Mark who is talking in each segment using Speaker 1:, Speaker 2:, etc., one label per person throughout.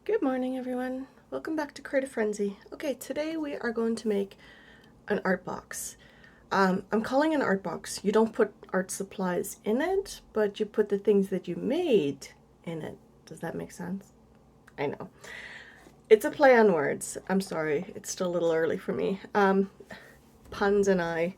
Speaker 1: Good morning, everyone. Welcome back to Creative Frenzy. Okay, today we are going to make an art box. I'm calling it an art box. You don't put art supplies in it, but you put the things that you made in it. Does that make sense? I know. It's a play on words. I'm sorry, it's still a little early for me. Puns and I,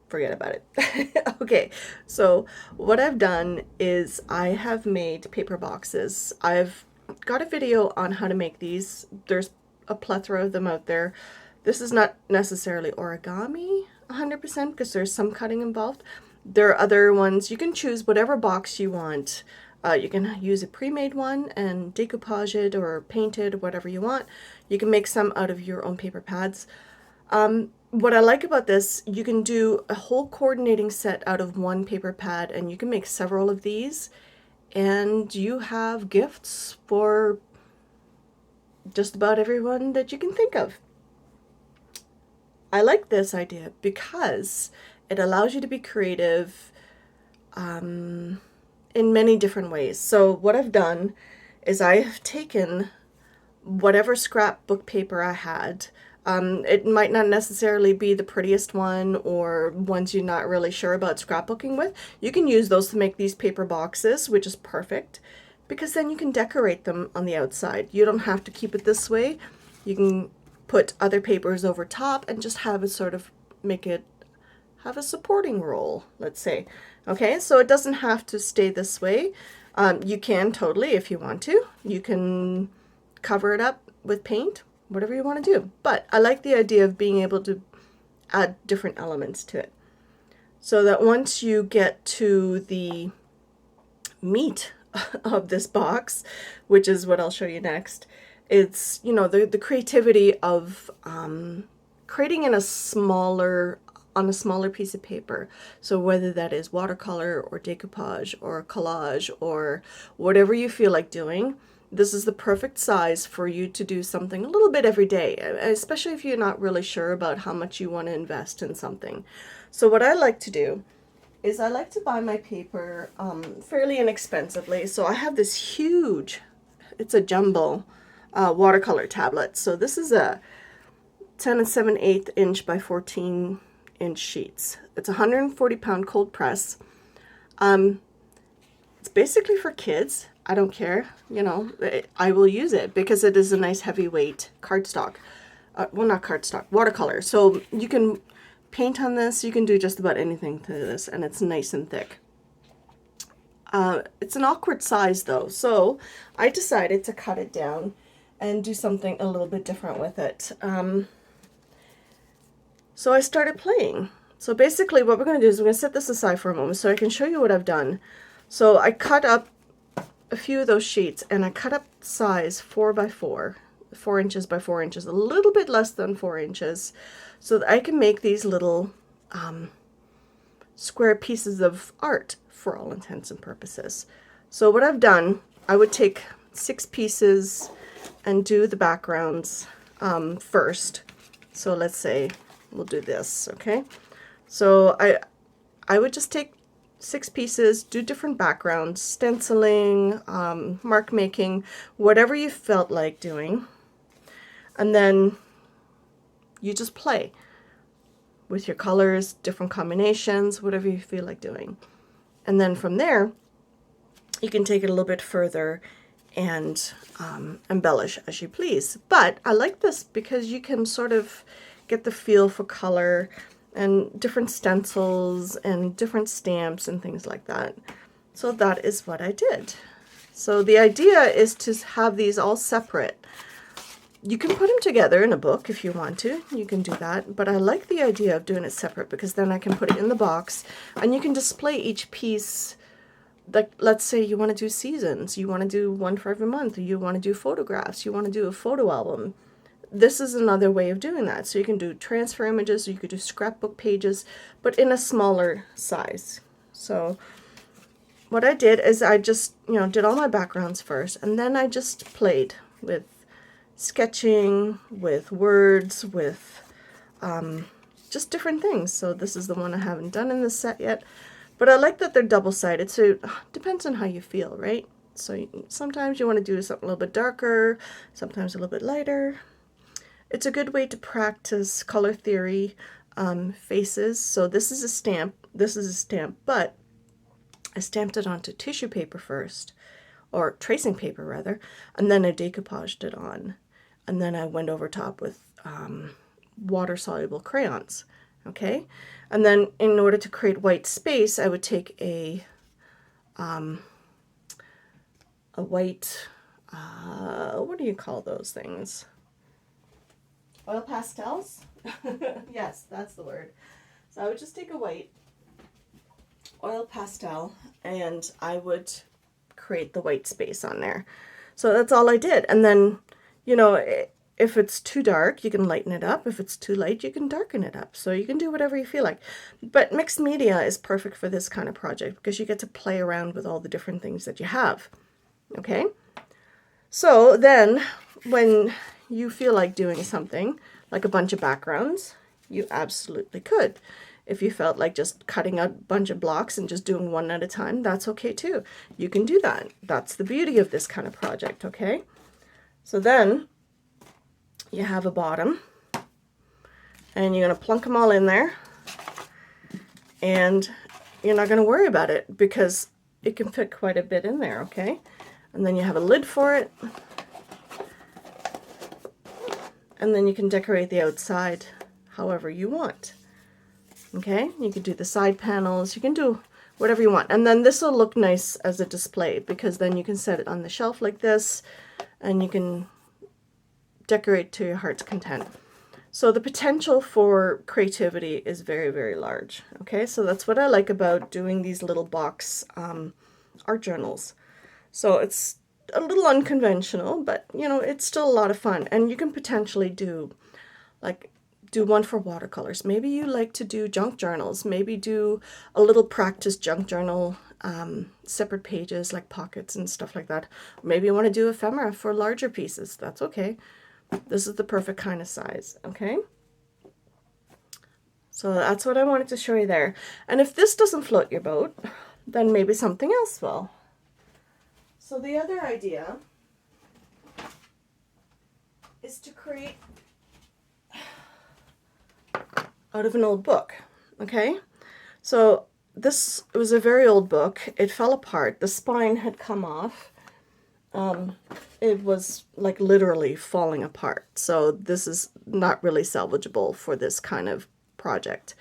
Speaker 1: forget about it. Okay, so what I've done is I have made paper boxes. I've got a video on how to make these. There's a plethora of them out there. This is not necessarily origami 100% because there's some cutting involved. There are other ones. You can choose whatever box you want. You can use a pre-made one and decoupage it or paint it or whatever you want. You can make some out of your own paper pads. What I like about this, you can do a whole coordinating set out of one paper pad and you can make several of these and you have gifts for just about everyone that you can think of. I like this idea because it allows you to be creative in many different ways. So what I've done is I've taken whatever scrapbook paper I had. It might not necessarily be the prettiest one or ones you're not really sure about scrapbooking with. You can use those to make these paper boxes, which is perfect because then you can decorate them on the outside. You don't have to keep it this way. You can put other papers over top and just have it sort of make it have a supporting role, let's say. Okay, so it doesn't have to stay this way. You can totally, if you want to. You can cover it up with paint, whatever you want to do. But I like the idea of being able to add different elements to it. So that once you get to the meat of this box, which is what I'll show you next, it's, you know, the creativity of creating in a smaller on a smaller piece of paper. So whether that is watercolor or decoupage or collage or whatever you feel like doing, this is the perfect size for you to do something a little bit every day, especially if you're not really sure about how much you want to invest in something. So what I like to do is I like to buy my paper fairly inexpensively. So I have this huge, it's a jumbo watercolor tablet. So this is a 10 7/8 inch by 14-inch sheets. It's a 140-pound cold press. It's basically for kids. I don't care, you know, I will use it because it is a nice heavyweight cardstock. Well, not cardstock, watercolor. So you can paint on this, you can do just about anything to this, and it's nice and thick. It's an awkward size though, so I decided to cut it down and do something a little bit different with it. So I started playing. So basically what we're going to do is we're going to set this aside for a moment so I can show you what I've done. So I cut up a few of those sheets and I cut up size 4 by 4, 4 inches by 4 inches, a little bit less than 4 inches, so that I can make these little square pieces of art for all intents and purposes. So what I've done, I would take 6 pieces and do the backgrounds first. So let's say we'll do this, okay? So I would just take 6 pieces, do different backgrounds, stenciling, mark making, whatever you felt like doing, and then you just play with your colors, different combinations, whatever you feel like doing. And then from there, you can take it a little bit further and embellish as you please. But I like this because you can sort of get the feel for color and different stencils and different stamps and things like that. So that is what I did. So the idea is to have these all separate. You can put them together in a book if you want to. You can do that. But I like the idea of doing it separate because then I can put it in the box and you can display each piece. Like, let's say you want to do seasons. You want to do one for every month. Or you want to do photographs. You want to do a photo album. This is another way of doing that. So you can do transfer images, or you could do scrapbook pages, but in a smaller size. So what I did is I just, you know, did all my backgrounds first, and then I just played with sketching, with words, with just different things. So this is the one I haven't done in this set yet, but I like that they're double-sided, so it depends on how you feel, right? So sometimes you want to do something a little bit darker, sometimes a little bit lighter. It's a good way to practice color theory faces. So this is a stamp, but I stamped it onto tissue paper first, or tracing paper rather, and then I decoupaged it on. And then I went over top with water-soluble crayons, okay? And then in order to create white space, I would take a white, what do you call those things? Oil pastels? Yes, that's the word. So I would just take a white oil pastel and I would create the white space on there. So that's all I did. And then, you know, if it's too dark, you can lighten it up. If it's too light, you can darken it up. So you can do whatever you feel like. But mixed media is perfect for this kind of project because you get to play around with all the different things that you have. Okay? So then when you feel like doing something, like a bunch of backgrounds, you absolutely could. If you felt like just cutting out a bunch of blocks and just doing one at a time, that's okay too. You can do that. That's the beauty of this kind of project, okay? So then you have a bottom and you're going to plunk them all in there and you're not going to worry about it because it can fit quite a bit in there, okay? And then you have a lid for it. And then you can decorate the outside however you want. Okay, you can do the side panels, you can do whatever you want. And then this will look nice as a display because then you can set it on the shelf like this and you can decorate to your heart's content. So the potential for creativity is very, very large. Okay, so that's what I like about doing these little box art journals. So it's a little unconventional, but you know, it's still a lot of fun. And you can potentially do one for watercolors. Maybe you like to do junk journals. Maybe do a little practice junk journal, separate pages like pockets and stuff like that. Maybe you want to do ephemera for larger pieces. That's okay. This is the perfect kind of size, okay? So that's what I wanted to show you there. And if this doesn't float your boat, then maybe something else will. So the other idea is to create out of an old book, okay? So this was a very old book. It fell apart. The spine had come off. It was like literally falling apart. So this is not really salvageable for this kind of project.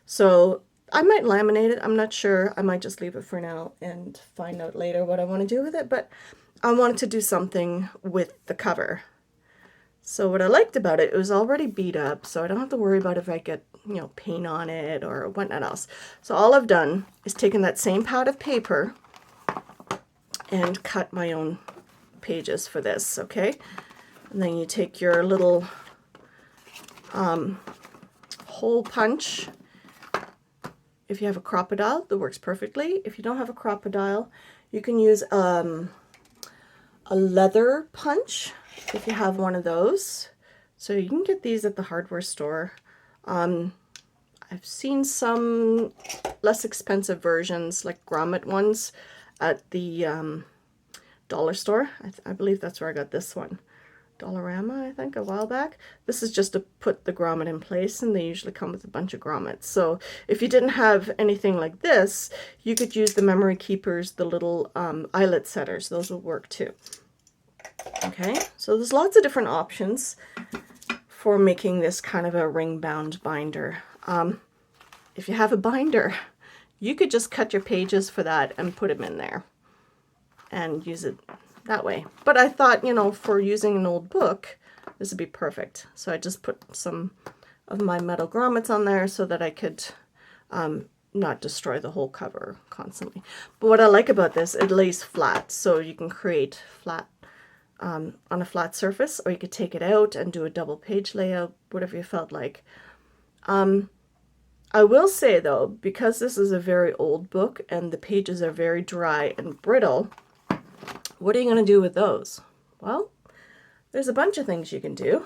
Speaker 1: So I might laminate it. I'm not sure. I might just leave it for now and find out later what I want to do with it. But I wanted to do something with the cover. So what I liked about it, it was already beat up, so I don't have to worry about if I get, you know, paint on it or whatnot else. So all I've done is taken that same pad of paper and cut my own pages for this, okay? And then you take your little hole punch. If you have a crocodile, that works perfectly. If you don't have a crocodile, you can use a leather punch if you have one of those. So you can get these at the hardware store. I've seen some less expensive versions, like grommet ones, at the dollar store. I believe that's where I got this one. Dollarama, I think, a while back. This is just to put the grommet in place, and they usually come with a bunch of grommets. So if you didn't have anything like this, you could use the memory keepers, the little eyelet setters. Those will work too. Okay, so there's lots of different options for making this kind of a ring-bound binder. If you have a binder, you could just cut your pages for that and put them in there and use it that way. But I thought, you know, for using an old book, this would be perfect. So I just put some of my metal grommets on there so that I could not destroy the whole cover constantly. But what I like about this, it lays flat, so you can create flat on a flat surface, or you could take it out and do a double page layout, whatever you felt like. I will say though, because this is a very old book and the pages are very dry and brittle, what are you going to do with those? Well, there's a bunch of things you can do.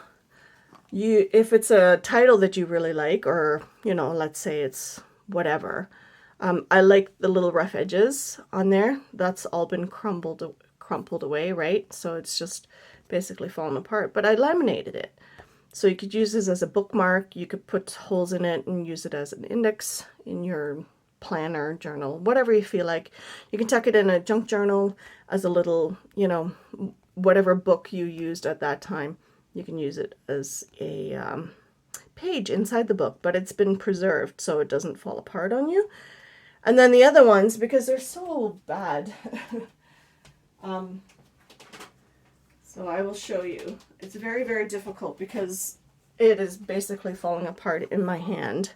Speaker 1: If it's a title that you really like, or, you know, let's say it's whatever, I like the little rough edges on there. That's all been crumbled crumpled away, right? So it's just basically falling apart. But I laminated it. So you could use this as a bookmark. You could put holes in it and use it as an index in your planner, journal, whatever you feel like. You can tuck it in a junk journal as a little, you know, whatever book you used at that time. You can use it as a page inside the book, but it's been preserved so it doesn't fall apart on you. And then the other ones, because they're so bad, so I will show you. It's very, very difficult because it is basically falling apart in my hand.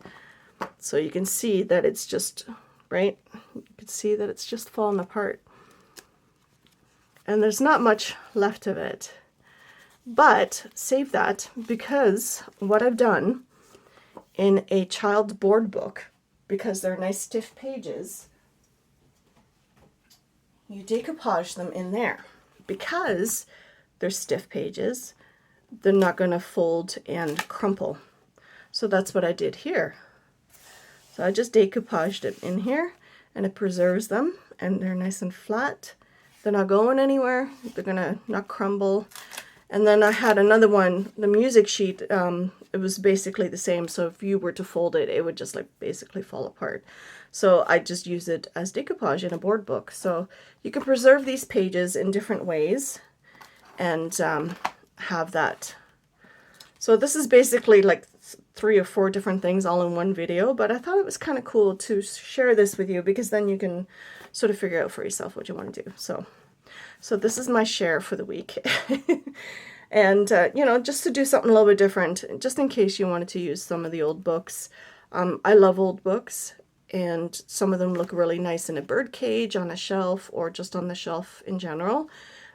Speaker 1: So you can see that it's just, right? You can see that it's just falling apart. And there's not much left of it. But save that, because what I've done in a child board book, because they're nice stiff pages, you decoupage them in there. Because they're stiff pages, they're not going to fold and crumple. So that's what I did here. So I just decoupaged it in here, and it preserves them, and they're nice and flat. They're not going anywhere. They're going to not crumble. And then I had another one, the music sheet, it was basically the same. So if you were to fold it, it would just like basically fall apart. So I just use it as decoupage in a board book. So you can preserve these pages in different ways and have that. So this is basically like 3 or 4 different things all in one video, but I thought it was kind of cool to share this with you, because then you can sort of figure out for yourself what you want to do. So this is my share for the week. And, you know, just to do something a little bit different, just in case you wanted to use some of the old books. I love old books, and some of them look really nice in a bird cage, on a shelf, or just on the shelf in general.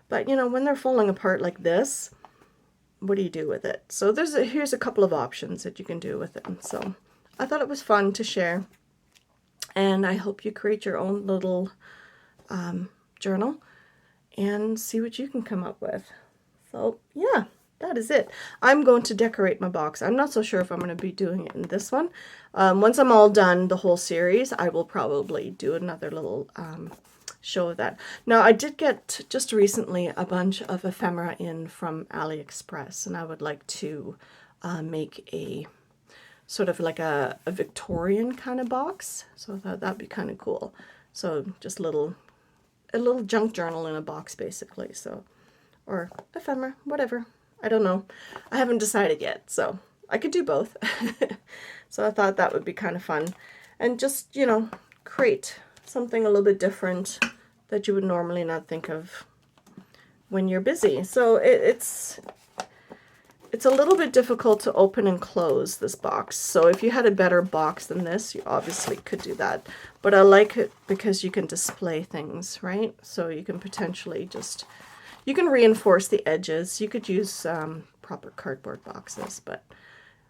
Speaker 1: But, you know, when they're falling apart like this, what do you do with it? So here's a couple of options that you can do with it. So I thought it was fun to share. And I hope you create your own little journal and see what you can come up with. So yeah, that is it. I'm going to decorate my box. I'm not so sure if I'm going to be doing it in this one. Once I'm all done the whole series, I will probably do another little show of that. Now, I did get just recently a bunch of ephemera in from AliExpress, and I would like to make a sort of like a Victorian kind of box. So I thought that'd be kind of cool. So just a little junk journal in a box, basically. So, or ephemera, whatever. I don't know. I haven't decided yet, so I could do both. So I thought that would be kind of fun. And just, you know, create something a little bit different that you would normally not think of when you're busy. So it's a little bit difficult to open and close this box. So if you had a better box than this, you obviously could do that. But I like it because you can display things, right? So you can potentially you can reinforce the edges. You could use proper cardboard boxes, but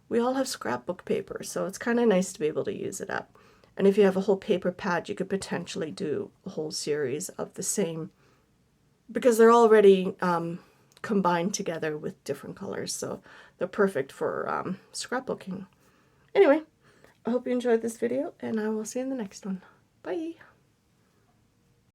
Speaker 1: we all have scrapbook paper, so it's kind of nice to be able to use it up. And if you have a whole paper pad, you could potentially do a whole series of the same, because they're already combined together with different colors, so they're perfect for scrapbooking. Anyway, I hope you enjoyed this video, and I will see you in the next one. Bye!